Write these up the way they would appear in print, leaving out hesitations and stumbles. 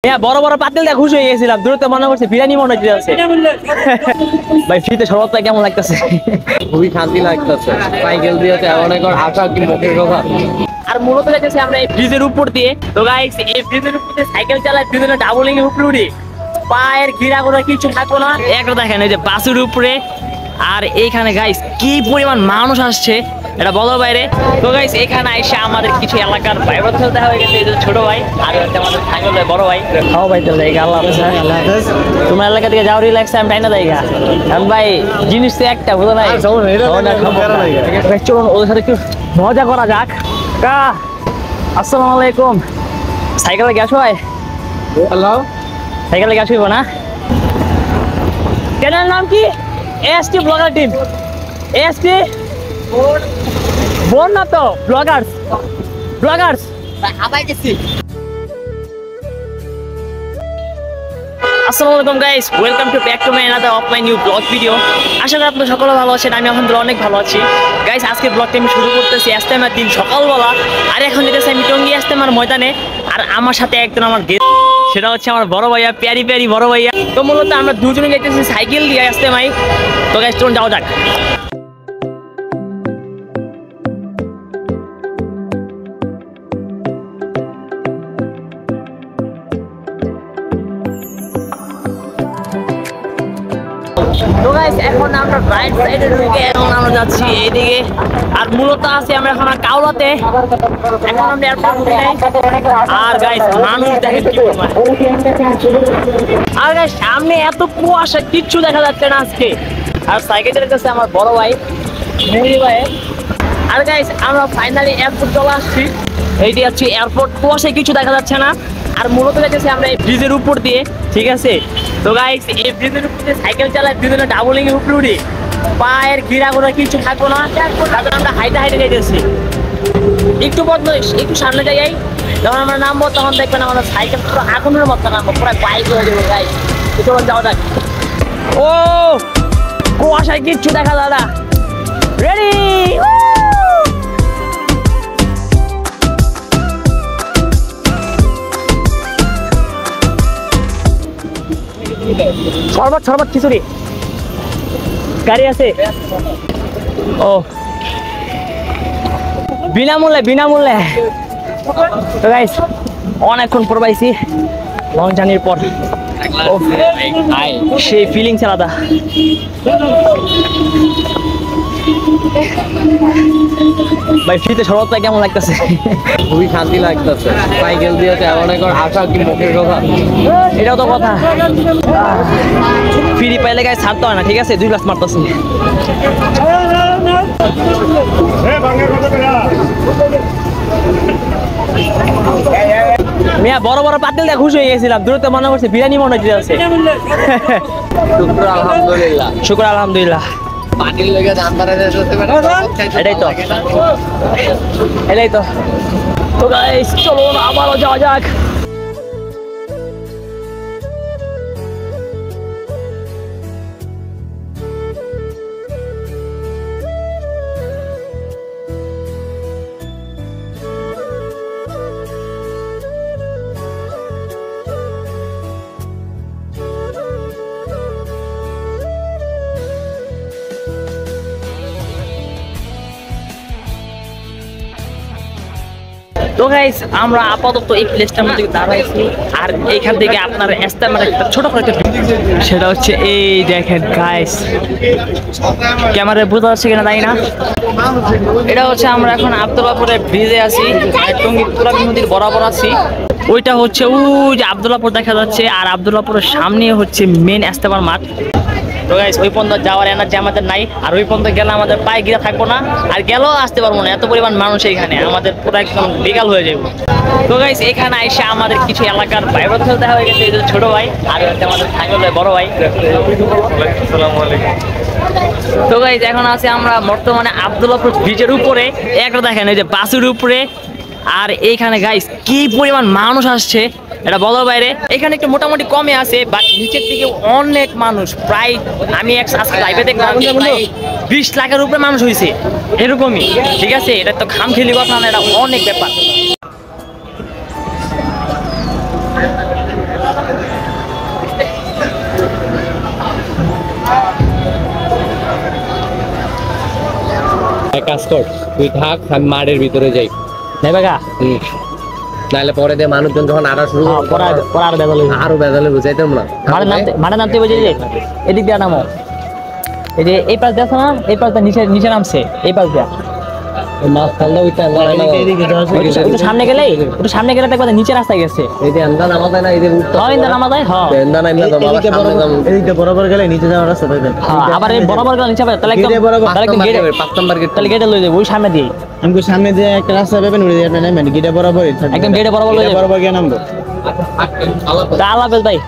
বড় বড় পাতিল দিয়ে খুশি হয়ে গেছিলাম। দূরত্ব মনে করছে বিরিয়ানি মনে হচ্ছে। ভাই ফ্রিতে শরবত কেমন লাগতেছে? খুবই শান্তি লাগতেছে। সাইকেল দিয়েছে এমন একবার আশা কি মুখের কথা। আর মূলত যাচ্ছে আমরা এই ব্রিজের উপর দিয়ে। তো গাইস এই ব্রিজের উপর দিয়ে সাইকেল চালায়, ব্রিজের ডাবলিং এর উপরে উঠি, পায়ের ঘিরা করে কিছু থাকবো না। একটা দেখেন এই যে বাসের উপরে, আর এইখানে গাইস কি পরিমাণ মানুষ আসছে এটা বলার বাইরে। তো গাইস এখানে এসে আমাদের কিছু এলাকার ভাই বোনদের সাথে দেখা হয়ে গেছে। এই যে ছোট ভাই আর হচ্ছে আমাদের সাইকেল ভাই, বড় ভাই। খাও ভাই তাহলে আল্লাহ হাফেজ। আল্লাহ হাফেজ। তোমার এলাকা থেকে যাও, রিল্যাক্স টাইম টাইম না দেয়গা। কারণ ভাই জিনিস তো একটা, বুঝো নাই? চলুন ওদের সাথে একটু মজা করা যাক। আসসালামু আলাইকুম। সাইকেলে গ্যাস হয়? হ্যালো, সাইকেলে গ্যাস হইব না? চ্যানেল নাম কি? AST blogger team. এএসটি বোন না তো, ব্লগার্স। ব্লগার্স আবাই গেছি। আসসালামু আলাইকুম guys, welcome to back to my another of my new blog video. আশা করি আপনারা সকলে ভালো আছেন। আমি আলহামদুলিল্লাহ অনেক ভালো আছি গাইস। আজকে ব্লগটা আমি শুরু করতেছি ইজতেমার দিন সকালবেলা। আর এখন যেতেছি আমি টঙ্গী ইজতেমার ময়দানে। আর আমার সাথে একজন আমার গেস্ট, সেটা হচ্ছে আমার বড় ভাইয়া, প্যারি প্যারি বড় ভাইয়া। তো মূলত আমরা দুজনে যাইতেছি সাইকেল দিয়ে ইজতেমাই। তো গাইস চলুন যাওয়া যাক। তো গাইস এখন আমরা রাইট সাইডে ঢুকে এখন আমরা যাচ্ছি এইদিকে। আর মূলত আছি আমরা এখন কাউলাতে। এখন আমরা এয়ারপোর্ট ঢুকে নাই। আর গাইস মানুষ দেখেন কি পরিমাণ। আর গাইস সামনে এত কুয়াশা, কিচ্ছু দেখা যাচ্ছে না আজকে। আর সাইকেল চালাচ্ছে আমার বড় ভাই মুড়ি ভাই। আর গাইস আমরা ফাইনালি এয়ারপোর্ট চলে আসছি। এইটি হচ্ছে এয়ারপোর্ট। কুয়াশায় কিছু দেখা যাচ্ছে না। আর মূলত যাচ্ছে আমরা এই ব্রিজের উপর দিয়ে, ঠিক আছে? তো গাইস এই ব্রিজের উপর দিয়ে সাইকেল চালায়, ব্রিজের ডাবলিং এর উপরে উঠি, পায়ের ঘিরা করে কিছু থাকবো না। তারপর আমরা হাইটে হাইটে যাইতেছি। একটু বদল, একটু সামনে যাই। যখন আমরা নামবো তখন দেখবেন আমাদের সাইকেল পুরো আগুনের মতো নামবো, পুরো বাইক হয়ে যাবো গাইস। চলুন যাওয়া যাক। ও কুয়াশায় কিচ্ছু দেখা দাদা। রেডি? শরবত শরবত খিচুড়ি গাড়ি আছে। ও বিনামূল্যে বিনামূল্যে। তো গাইস অনেকক্ষণ পর পাইছি, লং জার্নির পর। সেই ফিলিংস আলাদা। ভাই ফ্রিতে শরবত কেমন লাগতেছে? খুবই শান্তি লাগতেছে। সাইকেল দিয়েছে এমন একবার আশা কি মুখের কথা। এটাও তো কথা। ফ্রি পাইলে গায়ে ছাড়তে হয় না, ঠিক আছে? 2 গ্লাস মারতেছি। মিয়া বড় বড় পাতিল দিয়ে খুশি হয়ে গেছিলাম। দূরত্ব মনে করছে বিরিয়ানি মনে হচ্ছে। শুক্র আলহামদুলিল্লাহ। শুক্র আলহামদুলিল্লাহ। পানির লেগে ধান বাড়াতে যেতে পারে। এটাই তো, এটাই তো। তো গাইস চলুন আবারও যাওয়া যাক। তো গাইস আমরা আপাতত এই প্লেসটার মধ্যে দাঁড়াইছি। আর এইখান থেকে আপনার ইজতেমার একটা ছোট করে সেটা হচ্ছে এই দেখেন গাইস, ক্যামেরায় বোঝা যাচ্ছে কিনা জানি না। এটা হচ্ছে আমরা এখন আব্দুল্লাহপুরের ব্রিজে আছি, টঙ্গী তুরাগ নদীর বরাবর আছি। ওইটা হচ্ছে ওই যে আব্দুল্লাহপুর দেখা যাচ্ছে। আর আব্দুল্লাহপুরের সামনে হচ্ছে মেন ইজতেমার মাঠ। তো গাইস ওই পর্যন্ত যাওয়ার এনার্জি আমাদের নাই। আর ওই পর্যন্ত গেলে আমাদের পায়ে গিরা থাকবো না, আর গেলেও আসতে পারবো না। এত পরিমাণ মানুষ এখানে, আমাদের পুরো একদম বিকাল হয়ে যাবে। তো গাইস এখানে এসে আমাদের কিছু এলাকার ভাই বোনদের সাথে দেখা হয়ে গেছে। এই যে ছোট ভাই আর হচ্ছে আমাদের সাইকেল ভাই, বড় ভাই। তো গাইস এখন আছে আমরা বর্তমানে আব্দুল্লাহপুর ব্রিজের উপরে। একটা দেখেন এই যে বাসের উপরে। আর এইখানে গাইস কি পরিমাণ মানুষ আসছে এটা বলার বাইরে। এখানে একটু মোটামুটি কমে আছে, বাট নিচের দিকে অনেক মানুষ। প্রায় আমি আজকে লাইভে দেখলাম 20 লাখের উপরে মানুষ হয়েছে, এরকমই, ঠিক আছে? এটা তো খামখেলি কথা না, এটা অনেক ব্যাপার। এক কাজ কর, তুই থাক, আমি মাঠের ভিতরে যাই। নেবে গা নাহলে পরে দিয়ে মানুষজন যখন আটা শুরু আরো বেদালে বুঝাইতাম না। মাঠে নামতে বুঝে যে এদিক দিয়ে নামো, এই যে এই পাশ দেখো না, এই পাশটা নিচে নিচে নামছে, এই পাশ দিয়া সামনে গেলে একটু সামনে গেলে দেখবা নিচে রাস্তায় গেছে। বরাবর গেলে নিচে যাওয়ার রাস্তা পাইবেন। আবার এই বরাবর গেলে নিচে তাহলে একদম তাহলে গেটে লই যাবো ওই সামনে দিয়ে। আমি সামনে দিয়ে একটা রাস্তা পাবেন, ওই আপনি নামবেন গেটে বরাবর, একদম গেটে বরাবর লই যাবো, বরাবর গিয়ে নামবো। আল্লাহ হাফেজ ভাই।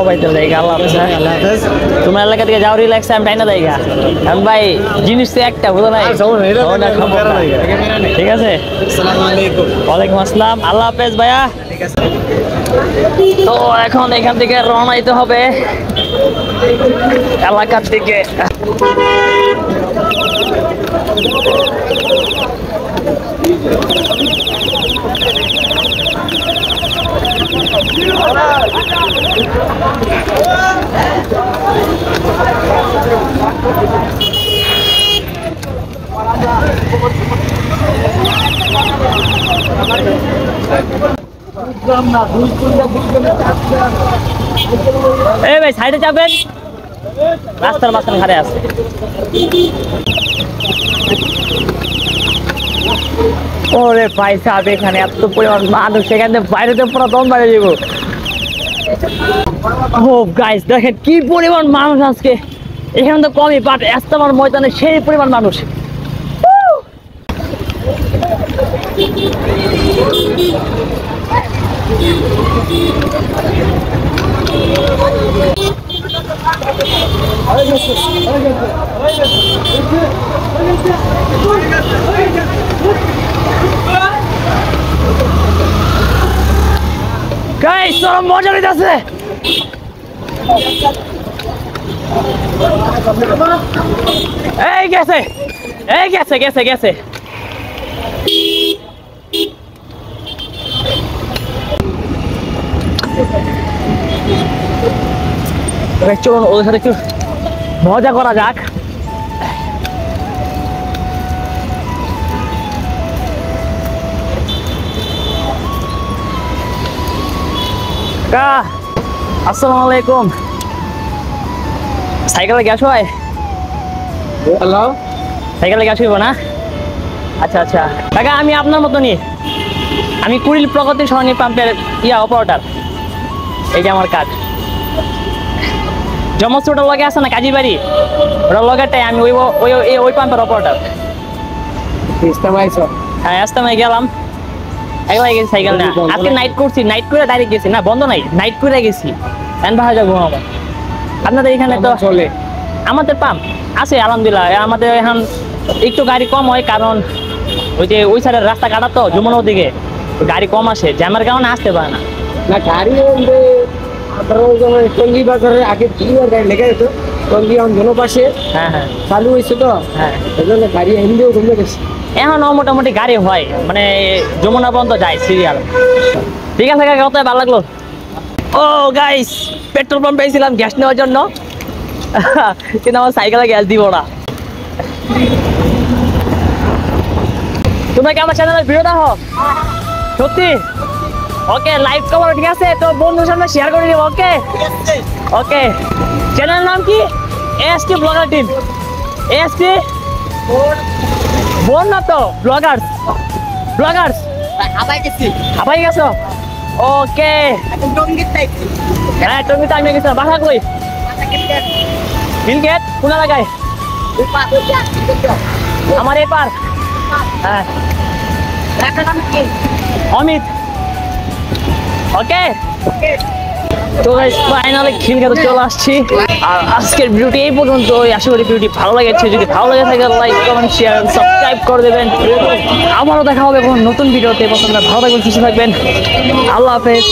ভাই তো জায়গা আল্লাহ হাফেজ। তোমার এলাকা থেকে যাও রিল্যাক্স, আমি টাইনা জায়গা। কারণ ভাই জিনিস তো একটা বুঝো নাই, ঠিক আছে? ওয়ালাইকুম আসসালাম, আল্লাহ হাফেজ ভাইয়া। তো এখন এখান থেকে রওনা দিতে হবে এলাকার দিকে। এই ভাই সাইডে যাবেন, রাস্তার মাঝখানে ঘাড়ে আছে। ওরে ভাই সাহেব, এখানে এত পরিমাণ মানুষ, এখানে বাইরেতে পুরো দম বাইরে যাবো। ও গাইস দেখেন কি পরিমাণ মানুষ আজকে এখানে, তো কমই বাট ইজতেমার ময়দানে সেই পরিমাণ মানুষ। গাইস তোরা মজা নিতেছে। এই গেছে, এই গেছে গেছে গেছে। চলুন ওদের সাথে একটু মজা করা যাক। আসসালামু আলাইকুম, সাইকেলে গ্যাস হয়? হ্যালো, সাইকেলে গ্যাস হইব না? আচ্ছা আচ্ছা কাকা, আমি আপনার মতনই, আমি কুড়িল প্রগতি সরণি পাম্পের অপারেটর। এই যে আমার কাজ। জমস ওটার লগে আছে না কাজী বাড়ি, ওটার লগেটাই আমি ওই পাম্পের অপারেটর। হ্যাঁ ইজতেমায় গেলাম, একলাই গেছি সাইকেল না। আজকে নাইট করছি, নাইট করে ডাইরেক্ট গেছি, না বন্ধ নাই, নাইট করে গেছি। এখন বাসা যাবো আমার। আপনাদের এখানে তো চলে, আমাদের পাম্প আছে আলহামদুলিল্লাহ। আমাদের এখন একটু গাড়ি কম হয়, কারণ ওই যে ওই সাইডের রাস্তা কাটা তো যমুনার দিকে, গাড়ি কম আসে, জ্যামের কারণে আসতে পারে না। না গাড়ি টঙ্গি বাজারের আগে গাড়ি লেগে যেত, টঙ্গি অন্য পাশে হ্যাঁ হ্যাঁ চালু হয়েছে তো, হ্যাঁ এই জন্য গাড়ি এমনিও কমে গেছে। এখনও মোটামুটি গাড়ি হয়, মানে যমুনা পর্যন্ত যায় সিরিয়াল। ঠিক আছে কাকা, কত ভালো লাগলো। ও গাইস, পেট্রোল পাম্প পেয়েছিলাম গ্যাস নেওয়ার জন্য, কিন্তু আমার সাইকেলে গ্যাস দিব না। তোমরা কি আমার চ্যানেলের ভিডিও দেখো? সত্যি? ওকে, লাইভ কভার ঠিক আছে, তো বন্ধুর সামনে শেয়ার করে দিব। ওকে ওকে, চ্যানেলের নাম কি? AST blogger team. এএসটি বোন না তো, ব্লগার্স। ব্লগার্স হাবাই গেছো? ওকে, হ্যাঁ টঙ্গিতে আমি গেছিলাম। বাসা কই? মিলগেট কোন এলাকায়? আমার এই পার। হ্যাঁ অমিত। ওকে তো গাইস ফাইনালি খিলগাতে চলে আসছি। আর আজকের ভিডিওটি এই পর্যন্ত। আশা করি ভিডিওটি ভালো লেগেছে। যদি ভালো লেগে থাকে লাইক কমেন্ট শেয়ার সাবস্ক্রাইব করে দেবেন। আবারও দেখা হবে কোনো নতুন ভিডিওতে। ভালো থাকবেন, সুস্থ থাকবেন। আল্লাহ হাফেজ।